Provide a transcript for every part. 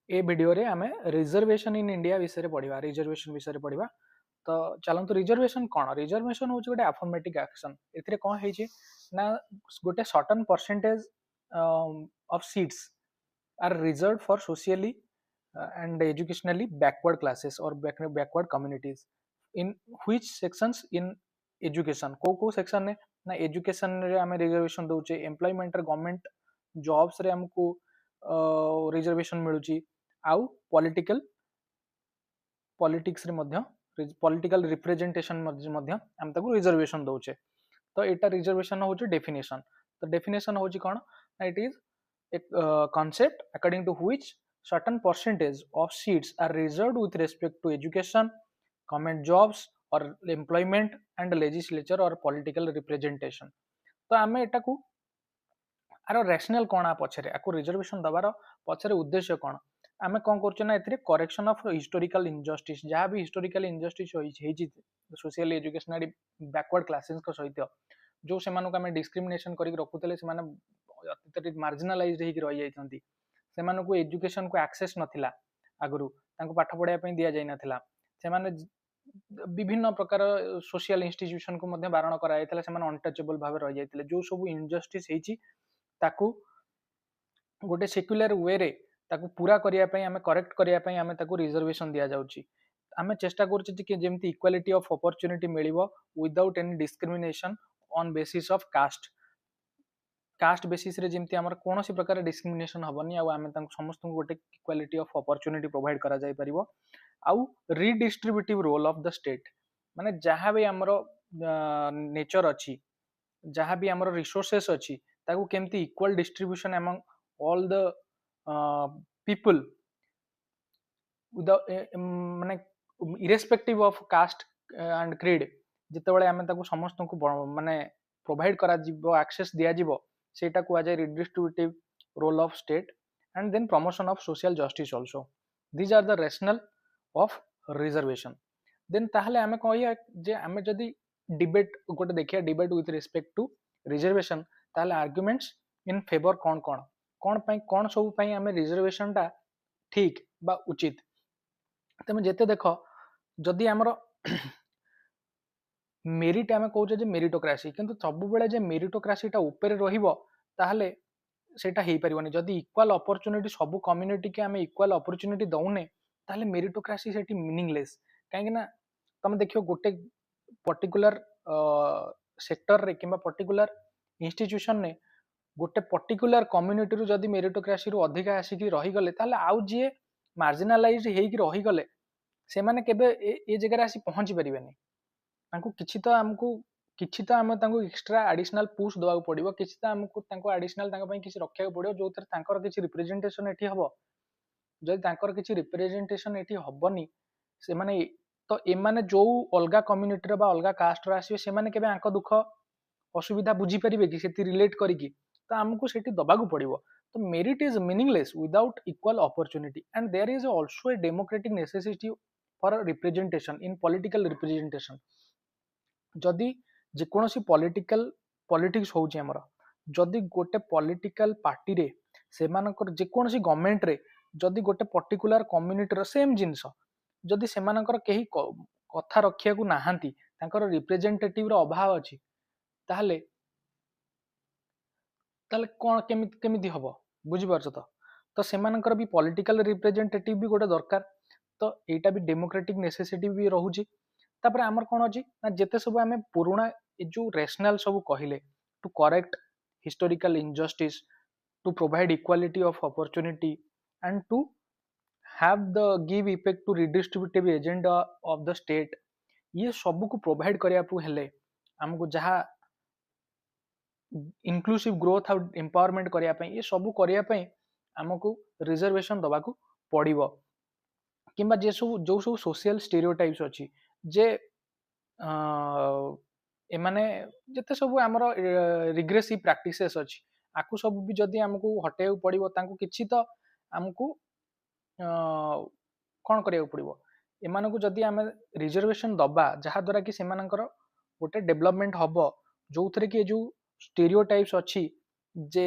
ए video रे आमे reservation in India विषय रे पढ़िबा रिजर्वेशन विषय रे पढ़िबा। तो चलंतु रिजर्वेशन कौन रिजर्वेशन होची गोटे अफर्मेटिव एक्शन एथिरे कौन हेची ना गोटे certain percentage of seats are reserved for socially and educationally backward classes or backward communities in which sections in education को सेक्शन ने ना एजुकेशन रे आमे रिजर्वेशन दउचे एम्प्लॉयमेंट रे गवर्नमेंट जॉब्स रे हमको रिजर्वेशन मिलुची आउ पॉलिटिकल पॉलिटिक्स रे मध्य पॉलिटिकल रिप्रेजेंटेशन मध्य हम ताको रिजर्वेशन दउचे। तो एटा रिजर्वेशन होची डेफिनेशन। तो डेफिनेशन होची कोन it is a concept according to which certain percentage of seats are reserved with respect to education, government jobs or employment and legislature or political representation। तो आमे एटा को आरो रैशनल कोना पछरे आको रिजर्वेशन दबार पछरे उद्देश्य कोन आमे कोन करछ ना एथिरे करेक्शन ऑफ हिस्टोरिकल इनजस्टिस जहा भी हिस्टोरिकल इनजस्टिस होई सोशल एजुकेशनल बैकवर्ड क्लासेस को सहित जो से मानको आमे डिस्क्रिमिनेशन करी रखुतले से माने अत्यधिक मार्जिनलाइज्ड हेकि रहि जाइतंती से मानको एजुकेशन को एक्सेस नथिला आगुरु तांको पाठ पढिया पई दिया जाय नथिला से माने विभिन्न प्रकार सोशल इंस्टीट्यूशन को मध्ये बारण करा जायतला से माने अनटचेबल भाबे रहि जायतले जो सब इनजस्टिस हेची ताकू गोटे सेक्युलर वे रे ताकू पूरा करिया पई आमे करेक्ट करिया पई आमे ताकू रिजर्वेशन दिया जाउची। आमे चेष्टा करछि कि जेमति इक्वालिटी ऑफ अपॉर्चुनिटी मिलिबो without any discrimination on basis of caste caste basis रे जेमति हमर कोनोसी प्रकार डिस्क्रिमिनेशन हबनी आ आमे तांको समस्त गोटे इक्वालिटी ऑफ अपॉर्चुनिटी प्रोवाइड करा जाय परिबो आउ redistributive role of the state माने जहां भी हमर नेचर अछि जहां भी हमर रिसोर्सेस अछि ताकू केमति equal distribution among all the people माने irrespective of caste and creed जेतेबेले आमे ताकू समस्त को माने प्रोवाइड करा जिवो एक्सेस दिया जिवो सेटा को आजे redistributive role of state and then promotion of social justice also these are the rational of reservation. Then ताहले आमे कहया जे आमे जदी डिबेट गोटे देखिया debate with respect to reservation ताहले आर्गुमेंट्स इन फेवर कोन कोन कोन पई कोन सब पई आमे रिजर्वेशन टा ठीक बा उचित तमे जेते देखो जदी हमरो मेरिट आमे कहूचे जे मेरिटोक्रासी किंतु सब बेले जे मेरिटोक्रासी टा ऊपर रहिबो ताहले सेटा हेई परिबनी जदी इक्वल अपॉर्चुनिटी सब कम्युनिटी के आमे इक्वल अपॉर्चुनिटी दउने ताहले मेरिटोक्रासी सेटी मीनिंगलेस काहे ना तमे देखियो गोटे पर्टिकुलर सेक्टर रे किबा पर्टिकुलर इंस्टीट्यूशन ने गोटे पर्टिकुलर कम्युनिटी रु जदी मेरिटोक्रासी रु अधिक आसिकी रही गले ताहले आउ जे मार्जिनलाइज्ड हेई की रही गले से माने केबे ए जगह आसी पहुंची परिबेनी तांको किछि तो हमकु किछि तो हम तांको एक्स्ट्रा एडिशनल पुश दवा पड़िबो किछि तो हमकु तांको एडिशनल तांको पई किछि रखिया पड़िबो जो थर तांकर किछि रिप्रेजेंटेशन एठी हबो जदि तांकर किछि रिप्रेजेंटेशन एठी हबनी से माने तो ए माने जो अलगा कम्युनिटी रो बा अलगा कास्ट रो आसीबे से माने केबे आंको दुख असुविधा बुझी परिबे कि सेति रिलेट करी कि तो हमकु सेठी दबागु पड़िबो। तो merit is meaningless without equal opportunity and there is also a democratic necessity for representation in political representation जदि जेकोसी पॉलिटिकल पॉलिटिक्स होउची हमर जदि गोटे पॉलिटिकल पार्टी रे सेमानकर जेकोसी गवर्नमेंट रे जदि गोटे पर्टिकुलर कम्युनिटी रो सेम जिंस जदि सेमानकर केही कथा रखिया को नाहांती तांकर रिप्रेजेंटेटिव रो अभाव अछि ताहले ताहले कोन केमिति हबो बुझि परछ तो सेमानकर भी पॉलिटिकल रिप्रेजेंटेटिव भी गोटे दरकार तो एटा भी डेमोक्रेटिक नेसेसिटी भी रहूची। तापर आमर कोन अछि ना जेते सब आमे पुराना जो रैशनल सब कहिले to correct historical injustice to provide equality of opportunity and to have the give effect to redistributive agenda of the state ये सब को प्रोवाइड करिया पु हेले हमको जहा इंक्लूसिव ग्रोथ और एम्पावरमेंट करिया पई ये सब करिया पई हमको रिजर्वेशन दबा को पड़िबो किंबा जे सब जो सब सोशल स्टीरियोटाइप्स अछि जे एमाने जते सब हमर रिग्रेसिव प्रैक्टिसेस अछि आकु सब भी जदी हमको हटेउ पड़िबो तांको किछि तो हमको कौन करिया पड़िबो एमानकु जदी आमे रिजर्वेशन दबा जहा द्वारा कि सेमानकर गोटे डेवलपमेंट हबो जोथरे कि जो स्टीरियोटाइप्स अछि जे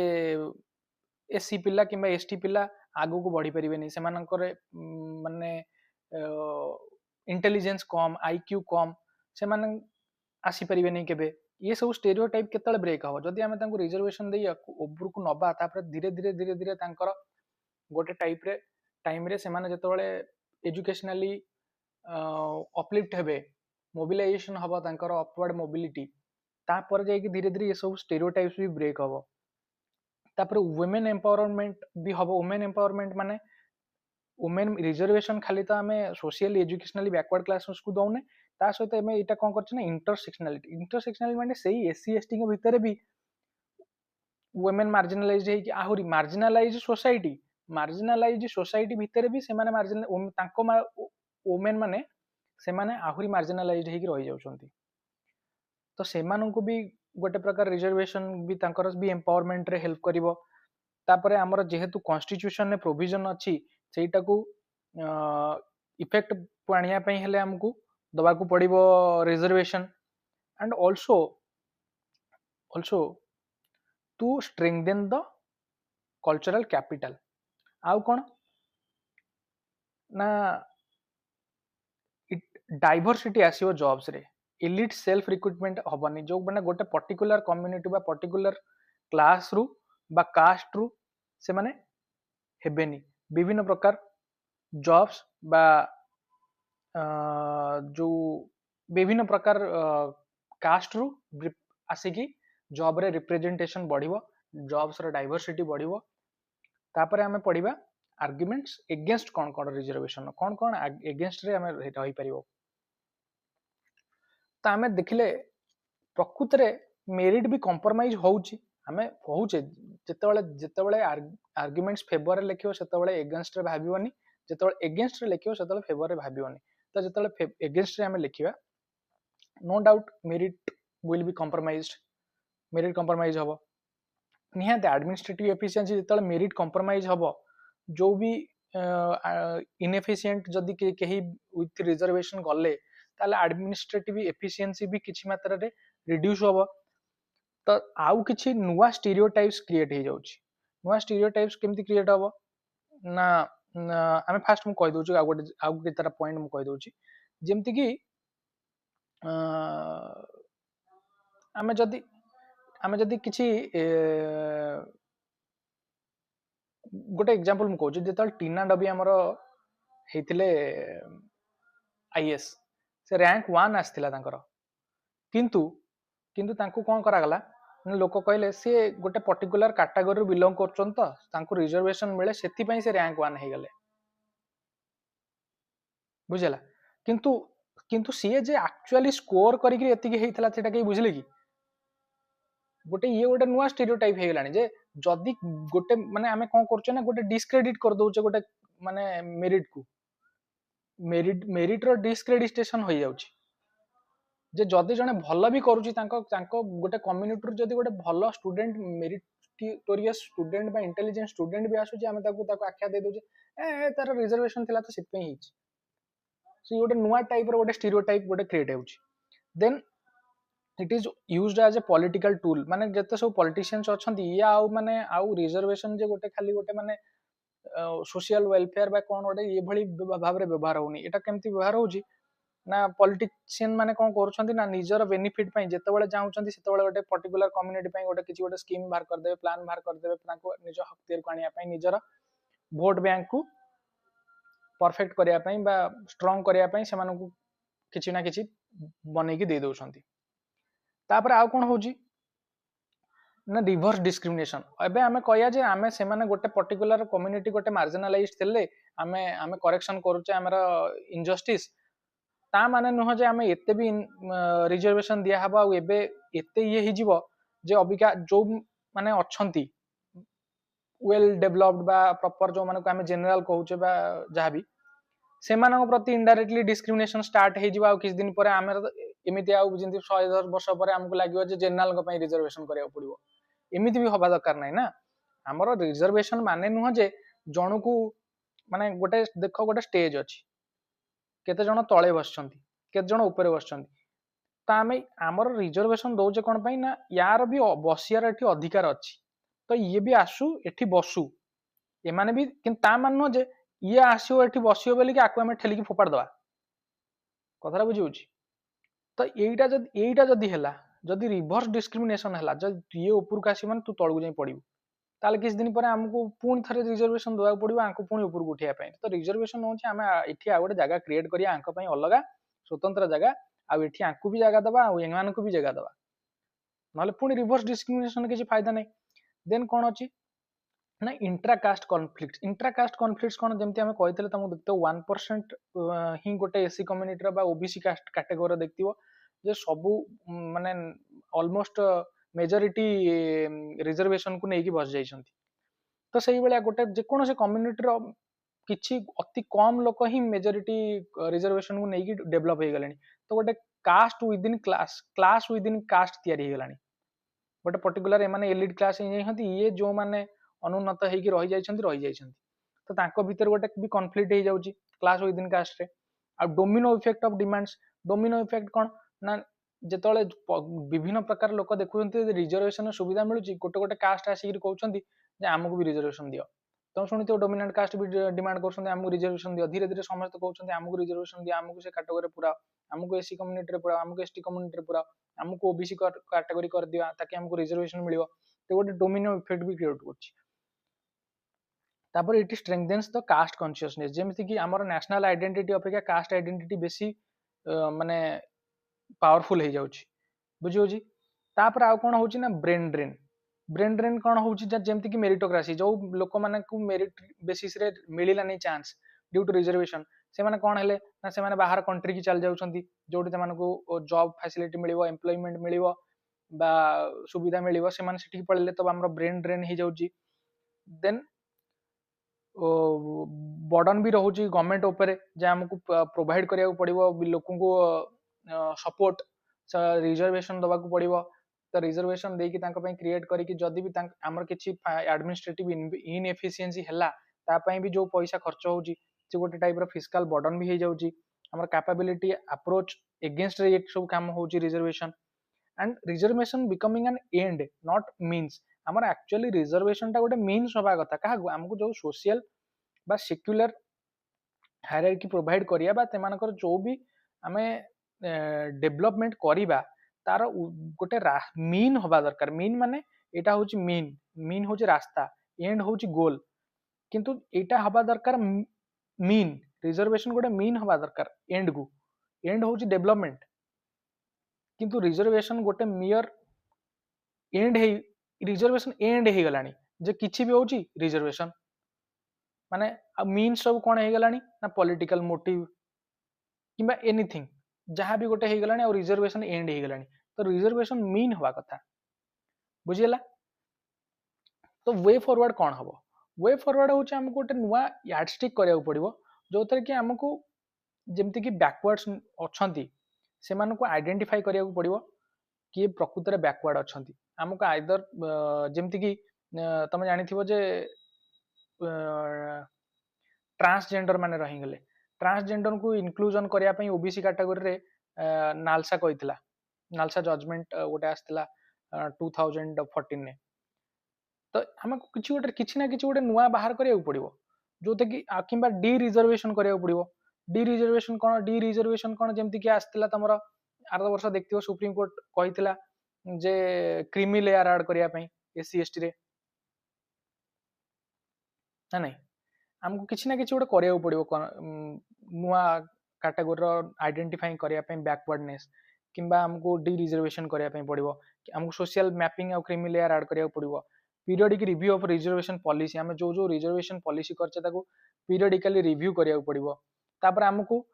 एससी पिला किंबा एसटी पिला आगु को बढ़ी परिबेनी सेमानकर माने इंटेलिजेंस कम आईक्यू कम से माने आसी परिबेनी केबे ये सब स्टेरियोटाइप केतले ब्रेक हो जदि आमे तांको रिजर्वेशन देई ऊपर को नबा तापर धीरे धीरे धीरे धीरे तांकर गोटे टाइम रे सेमाने जतबेले एजुकेशनली अपलिफ्ट हेबे मोबिलाइजेशन हबो तांकर अपवर्ड मोबिलिटी तापर जाई कि धीरे धीरे ये सब स्टेरियोटाइप्स भी ब्रेक हबो तापर वुमेन एम्पावरमेंट भी हबो वुमेन एम्पावरमेंट माने वुमेन रिजर्वेशन खाली तो आमे सोशली एजुकेशनली बैकवर्ड क्लास को दौने ता सहित एमे एटा कोन करछ ना इंटरसेक्शनालिटी माने सेही एससी एसटी के भितरे भी वुमेन मार्जिनलाइज्ड है कि आहुरी मार्जिनलाइज्ड सोसाइटी भितरे भी से माने मार्जिनल तांको वुमेन माने से माने आहुरी मार्जिनलाइज्ड है कि रहि जाउछंती तो सेमानंकु भी गोटे प्रकार रिजर्वेशन भी तांकर भी एम्पावरमेंट रे हेल्प करिवो तापरे हमर जेहेतु कॉन्स्टिट्यूशन ने प्रोविजन अछि सेटा को इफेक्ट पानिया पई हेले हमकु दबा को पड़िबो reservation and also to strengthen the cultural capital आउ कोन ना डाइवर्सिटी आसीबो जॉब्स रे एलिट सेल्फ रिक्रूटमेंट हबनी जो माने गोटे पर्टिकुलर कम्युनिटी बा पर्टिकुलर क्लास रु बा कास्ट रु से माने हेबेनी विभिन्न प्रकार जॉब्स बा जो विभिन्न प्रकार कास्ट रु आसिकी जॉब रे रिप्रेजेंटेशन बढ़िबो जॉब्स रे डाइवर्सिटी बढ़िबो तापरे हमें पढ़िबा आर्गुमेंट्स एगेंस्ट कोन रिजर्वेशन कोन एगेंस्ट रे हमें रही परिबो तो आमे देखिले प्रकृत रे मेरिट भी कंप्रोमाइज होउची हमें होउचे जेतेबेले आर्गुमेंट्स फेवर रे लिखियो सेतेबेले एगेंस्ट रे भाबियोनी जेतेबेले एगेंस्ट रे लिखियो सेतेबेले फेवर रे भाबियोनी तो जेतेबेले एगेंस्ट रे हमें लिखिबा no doubt merit will be compromised merit compromise हबो निहाते एडमिनिस्ट्रेटिव एफिशिएंसी जेतेबेले मेरिट कंप्रोमाइज हबो जो भी इनएफिशिएंट जदी केही विथ रिजर्वेशन गले ताले एडमिनिस्ट्रेटिव एफिशिएंसी भी किछि मात्रा रे रिड्यूस होबो तो आउ किछि नुवा स्टीरियोटाइप्स क्रिएट हे जाउछि नुवा स्टीरियोटाइप्स केमति क्रिएट होबो ना आमे फास्ट मु कहि दोछु आउ केतरा पॉइंट मु कहि दोछि जेमति कि आमे जदी किछि गोटे एग्जांपल मु कहूछि जेतल टीना डबी हमरो हेतिले आईएएस से रैंक 1 आस्थिला तांकर किंतु तांको कोन करा गला लोक कहले से गोटे पर्टिकुलर कैटेगरी बिलोंग करछन तो तांको रिजर्वेशन मिले सेति पई से रैंक 1 हे गले बुझला किंतु सी जे एक्चुअली स्कोर करी कि एति हेइतला सेटा के बुझले कि गोटे ये गोटे नुआ स्टीरियोटाइप हे गलानी जे जदी गोटे माने आमे कोन करछे ना गोटे डिस्क्रेडिट कर दोछे गोटे माने मेरिट रो डिस्क्रेडिटेशन हो जाउची जे जदी जने भलो भी करूची तांको गोटे कम्युनिटी रो जदी गोटे भलो स्टूडेंट मेरिटोरियस स्टूडेंट बा इंटेलिजेंट स्टूडेंट भी आसुची आमे ताको आख्या दे दोछे ए तार रिजर्वेशन थिला तो सित पे हिच सो गोटे नुआ टाइप रो गोटे स्टीरियोटाइप गोटे क्रिएट होउची then it is used as a political tool माने जते सब पॉलिटिशियंस अछंती या आउ माने आउ रिजर्वेशन जे गोटे खाली गोटे माने सोशल वेलफेयर बा कोन गोटे ये भली भाव रे व्यवहार होनी एटा केमती व्यवहार होउची ना पॉलिटिशियन माने कोन करूछंती ना निजर बेनिफिट पई जेतेबेले चाहउछंती सेतेबेले गोटे पर्टिकुलर कम्युनिटी पई गोटे किछि गोटे स्कीम बाहर कर देबे प्लान बाहर कर देबे ताको निज हक्तिर को आनिया पई निजर वोट बैंक को परफेक्ट करिया पई बा स्ट्रांग करिया पई सेमानकु किछि ना किछि बनै कि दे दोछंती तापर आउ कोन होउची ना रिवर्स डिस्क्रिमिनेशन एबे आमे कहया जे आमे से माने गोटे पर्टिकुलर कम्युनिटी गोटे मार्जिनलाइज्ड थिले आमे करेक्शन करूचे हमर इनजस्टिस ता माने नुह जे आमे एते भी रिजर्वेशन दिया हबा आ एबे एते ये हि जीवो जे अबिका जो माने अछंती वेल डेवलप्ड बा प्रॉपर जो माने को आमे जनरल कहूचे बा जहाबी सेमानक प्रति इनडायरेक्टली डिस्क्रिमिनेशन स्टार्ट हे जीवा किछ दिन परे आमे एमिति आउ जिंति 110 वर्ष परे हमको लागियो जे जनरल को पई रिजर्वेशन करिया पड़िबो एमिति भी होबा दरकार नै ना हमरो रिजर्वेशन माने नुह जे जणुकु माने गोटे देखो गोटे स्टेज अछि केते जण तळे बसचंती केते जण ऊपर बसचंती ता आमे हमरो रिजर्वेशन दोजे कोन पई ना यार भी बसियार एठी अधिकार अछि तो ये भी आसु एठी बसु एमाने भी कि ता मान जे ये आसियो एठी बसियो बोली कि आकु आमे ठेलिकी फोपाड़ दवा कथाटा बुझी होची तो एईटा जदि हैला जदि रिभर्स डिस्क्रिमिनेशन हैला जदि ये ऊपर आसी माने तू तळगु जाई पड़िबू ताले किछ दिन पर हमको पुणी थरे रिजर्वेशन दवा पड़िबो आंको पुणी ऊपर उठिया पई तो रिजर्वेशन होची आमे एठी आ गोटे जगह क्रिएट करिया आंको पई अलगा स्वतंत्र जगह आ एठी आंको भी जगह दबा आ एमान को भी जगह दबा नले पुणी रिभर्स डिस्क्रिमिनेशन किछ फायदा नै देन कोन अछि ना इंट्राकास्ट कॉन्फ्लिक्ट्स कोन जेमति हमें कहितले तुम देखतो 1% ही गोटे एससी कम्युनिटी बा ओबीसी कास्ट कैटेगरी देखथिबो जे सबु माने ऑलमोस्ट मेजॉरिटी रिजर्वेशन को नेकी बस जाइछंती तो सेही बेला गोटे जे कोन से कम्युनिटी रो किछि अति कम लोक ही मेजॉरिटी रिजर्वेशन को नेकी डेवलप हो गलेनी तो गोटे caste within class within caste तयारी हो गलानी गोटे पर्टिकुलर एमाने एलिड क्लास हंती ये जो माने अनुन्नत होगी रही जाइछंती तो तांको भीतर गोटे भी कॉन्फ्लिक्ट हो जाउची क्लास विद इन कास्ट रे a domino effect of demands domino effect कोन ना जेतले विभिन्न प्रकार लोक देखुचंती रिजर्वेशन सुविधा मिलुची गोटे गोटे कास्ट आसिक कहउचंती जे हमकु भी रिजर्वेशन दियो तुम शुणिथिबो डोमिनेंट कास्ट भी डिमांड करछंती हमकु रिजर्वेशन दियो धीरे धीरे समस्त कहउचंती हमकु रिजर्वेशन दियो हमकु से कैटेगरी पूरा हमकु एससी कम्युनिटी रे पूरा हमकु एसटी कम्युनिटी रे पूरा हमकु ओबीसी कैटेगरी कर दिया ताकि हमकु रिजर्वेशन मिलियो तो गोटे डोमिनो इफेक्ट भी क्रिएट करछि तापर इट स्ट्रेंथेन्स द कास्ट कॉन्शियसनेस जेमिति कि हमर नेशनल आइडेंटिटी अपेक्षा कास्ट आइडेंटिटी बेसी माने पावरफुल हो जाउछि बुझी होछि तापर आ कोन होछि ना ब्रेन ड्रेन कोन होछि जेमिति कि मेरिटोक्रेसी जो लोक माने को मेरिट बेसिस रे मिलिला नै चांस ड्यू टू रिजर्वेशन से माने कोन हेले ना से माने बाहर कंट्री की चल जाउछंती जोटी से माने को जॉब फैसिलिटी मिलिवो एम्प्लॉयमेंट मिलिवो बा सुविधा मिलिवो से माने सेठी पळले तो हमर ब्रेन ड्रेन हो जाउछि देन बर्डन भी रोचे गवर्नमेंट उपरे जे हमको प्रोवाइड करिया पड़िबो लोकन को सपोर्ट रिजर्वेशन दबा को पड़िबो तो रिजर्वेशन देकी तांको पई क्रिएट करिकि जदी भी हमर किछि एडमिनिस्ट्रेटिव इनएफिशिएंसी हला ता पई भी जो पैसा खर्च होउची से गोटे टाइप रो फिस्कल बर्डन भी हो जाउची हमर कैपेबिलिटी अप्रोच एगेंस्ट ये सब काम होउची reservation and reservation becoming an and not means हमर एक्चुअली रिजर्वेशन टा गोटे मीन्स होबा कथा कहा हमको जो सोशल बा सेक्युलर हायरार्की प्रोवाइड करिया बा तेमानकर जो भी हमें डेवलपमेंट करिबा तार गोटे मीन होबा दरकार मीन माने एटा होची मीन होची रास्ता एंड होची गोल किंतु एटा हबा दरकार मीन रिजर्वेशन गोटे मीन हबा दरकार एंड होची डेवलपमेंट किंतु रिजर्वेशन गोटे मियर एंड हे रिजर्वेशन एंड हे गलानी जे किछि भी होची रिजर्वेशन माने मीन सब कोन हे गलानी ना पॉलिटिकल मोटिव किबा एनीथिंग जहां भी गोटे हे गलानी और रिजर्वेशन एंड हे गलानी तो रिजर्वेशन मीन हवा कथा बुझियला तो वे फॉरवर्ड कोन हबो वे फॉरवर्ड होची हमको गोटे नुवा यार्डस्टिक करिया पड़िबो जोतरे कि हमको जेमति कि बैकवर्ड्स अछंती से मानको को आइडेंटिफाई करिया पड़िबो कि प्रकृत रे बैकवर्ड अछंती हमको आइदर जेमति कि तमे जानिथिबो जे ट्रांसजेंडर माने रही गले ट्रांसजेंडर को इनक्लूजन करिया पई ओबीसी कैटेगरी रे नालसा कहितला नालसा जजमेंट गोटे आस्तिला 2014 ने तो हमको किछि ना किछि गोटे नुवा बाहर करिया पड़िबो जोते कि किबा डी रिजर्वेशन करिया पड़िबो डी रिजर्वेशन कोन जेमति कि आस्तिला तमरो आर वर्ष देखथिबो सुप्रीम कोर्ट कहितला जे क्रीमी लेयर ऐड करिया पई एससी एसटी रे ना नहीं हमको किछि ना किछि गोटे करिया पड़िबो नुवा कैटेगरी आइडेंटिफाई करिया पई बैकवर्डनेस किंबा हमको डी रिजर्वेशन करिया पई पड़िबो हमको सोशल मैपिंग और क्रीमी लेयर ऐड करिया पड़िबो periodic review of reservation policy हमें जो जो रिजर्वेशन पॉलिसी करछे ताको पीरियडिकली रिव्यू करिया पड़िबो तापर हमको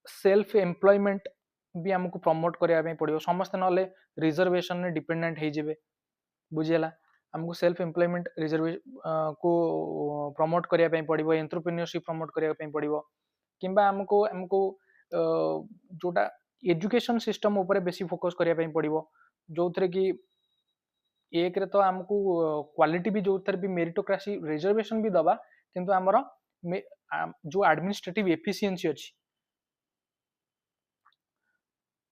सेल्फ एम्प्लॉयमेंट भी हमको प्रमोट करिया पई पड़िबो समस्त नले रिजर्वेशन ने डिपेंडेंट हे जेबे बुझियला हमको सेल्फ एम्प्लॉयमेंट रिजर्वेशन को प्रमोट करिया पई पड़िबो एंटरप्रेन्योरशिप प्रमोट करिया पई पड़िबो किंबा हमको जोटा एजुकेशन सिस्टम ऊपर बेसी फोकस करिया पई पड़िबो जोथरे कि एक रे तो हमको क्वालिटी भी जोथरे भी मेरिटोक्रेसी रिजर्वेशन भी दबा किंतु हमर जो एडमिनिस्ट्रेटिव एफिशिएंसी अछि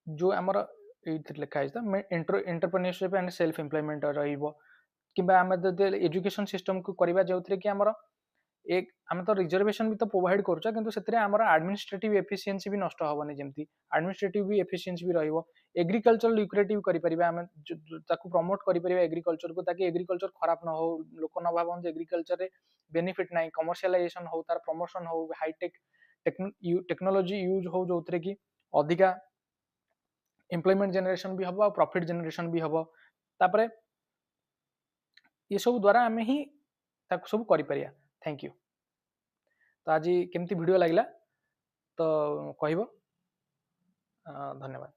जो हमर लिखा है एंटरप्रेन्योरशिप एंड सेल्फ एम्प्लॉयमेंट रहिबो किंबा आम एजुकेशन सिस्टम को करवा जो कि आमर एक आम तो रिजर्वेशन भी तो प्रोवाइड करुचा किंतु से एडमिनिस्ट्रेटिव एफिशिएंसी भी नष्ट हेनी जमी एडमिनिस्ट्रेटिव भी एफिशिएंसी भी रही एग्रीकल्चर लुक्रेटिव करें प्रमोट कर एग्रीकल्चर को ताकि एग्रीकल्चर खराब न हो लोक न भाव एग्रीकल्चर बेनिफिट ना कमर्शियलाइजेशन हो तार प्रमोशन हो हाईटेक टेक्नोलोजी यूज हो जो कि अधिका एम्प्लॉयमेंट जनरेशन भी हम प्रॉफिट जनरेशन भी हम तापरे ये सब द्वारा आम ही सब कर थैंक यू तो आज केमती वीडियो लगला तो कहब धन्यवाद।